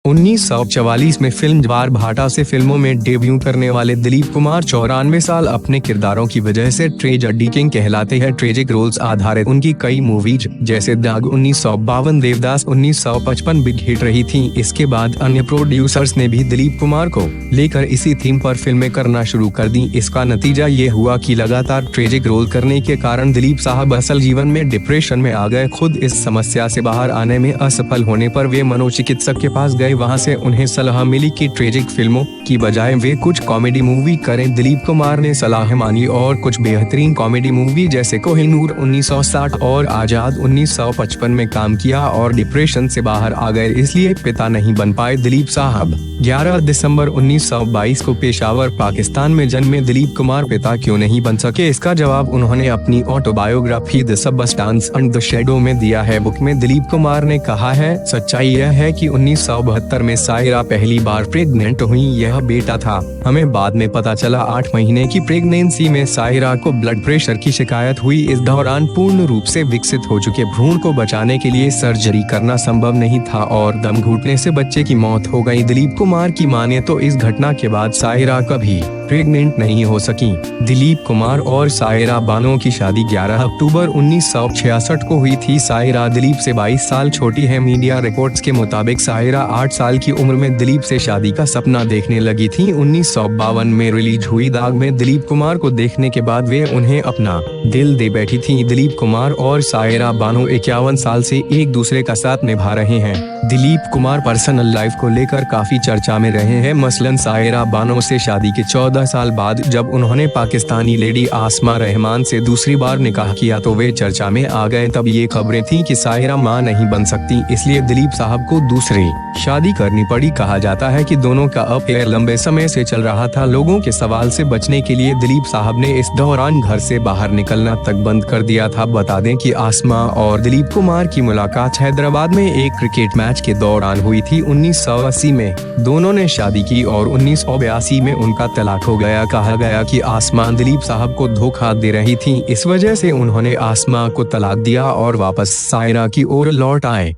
1944 में फिल्म ज्वार भाटा से फिल्मों में डेब्यू करने वाले दिलीप कुमार 94 साल अपने किरदारों की वजह से ट्रेजेडी किंग कहलाते हैं। ट्रेजिक रोल्स आधारित उनकी कई मूवीज जैसे दाग 1952, देवदास 1955 बिग हिट रही थी। इसके बाद अन्य प्रोड्यूसर्स ने भी दिलीप कुमार को लेकर इसी थीम पर फिल्में करना शुरू कर दी। इसका नतीजा ये हुआ कि लगातार ट्रेजिक रोल करने के कारण दिलीप साहब असल जीवन में डिप्रेशन में आ गए। खुद इस समस्या से बाहर आने में असफल होने पर वे मनोचिकित्सक के पास गए। वहां से उन्हें सलाह मिली कि ट्रेजिक फिल्मों की बजाय वे कुछ कॉमेडी मूवी करें। दिलीप कुमार ने सलाह मानी और कुछ बेहतरीन कॉमेडी मूवी जैसे कोहिनूर 1960 और आजाद 1955 में काम किया और डिप्रेशन से बाहर आ गए। इसलिए पिता नहीं बन पाए। दिलीप साहब 11 दिसंबर 1922 को पेशावर पाकिस्तान में जन्मे। दिलीप कुमार पिता क्यों नहीं बन सके, इसका जवाब उन्होंने अपनी autobiography the substance and the shadow में दिया है। बुक में दिलीप कुमार ने कहा है, सच्चाई यह है कि 1972 में सायरा पहली बार प्रेग्नेंट हुई। यह बेटा था। हमें बाद में पता चला 8 महीने की प्रेगनेंसी में सायरा को ब्लड प्रेशर की शिकायत हुई। इस दौरान पूर्ण रूप से विकसित हो चुके भ्रूण को बचाने के लिए सर्जरी करना संभव नहीं था और दम घुटने से बच्चे की मौत हो गई। दिलीप कुमार की माने तो इस घटना के बाद सायरा कभी प्रेग्नेंट नहीं हो सकी। दिलीप कुमार और सायरा बानो की शादी 11 अक्टूबर 1966 को हुई थी। सायरा दिलीप से 22 साल छोटी है। मीडिया रिपोर्ट्स के मुताबिक सायरा 8 साल की उम्र में दिलीप से शादी का सपना देखने लगी थी। 1952 में रिलीज हुई दाग में दिलीप कुमार को देखने के बाद वे उन्हें अपना दिल दे बैठी थी। दिलीप कुमार और सायरा बानो 51 साल से एक दूसरे का साथ निभा रहे हैं। दिलीप कुमार पर्सनल लाइफ को लेकर काफी चर्चा में रहे हैं। मसलन सायरा बानो से शादी के 14 साल बाद जब उन्होंने पाकिस्तानी लेडी आसमा रहमान से दूसरी बार निकाह किया तो वे चर्चा में आ गए। तब ये खबरें थी कि सायरा मां नहीं बन सकती, इसलिए दिलीप साहब को दूसरी शादी करनी पड़ी। कहा जाता है कि दोनों का अफेयर लंबे समय से चल रहा था। लोगों के सवाल से बचने के लिए दिलीप साहब ने इस दौरान घर से बाहर निकलना तक बंद कर दिया था। बता दें कि आसमा और दिलीप कुमार की मुलाकात हैदराबाद में एक क्रिकेट मैच के दौरान हुई थी। 1980 में दोनों ने शादी की और 1982 में उनका तलाक हो गया। कहा गया कि आसमा दिलीप साहब को धोखा दे रही थी, इस वजह से उन्होंने आसमा को तलाक दिया और वापस सायरा की ओर लौट आए।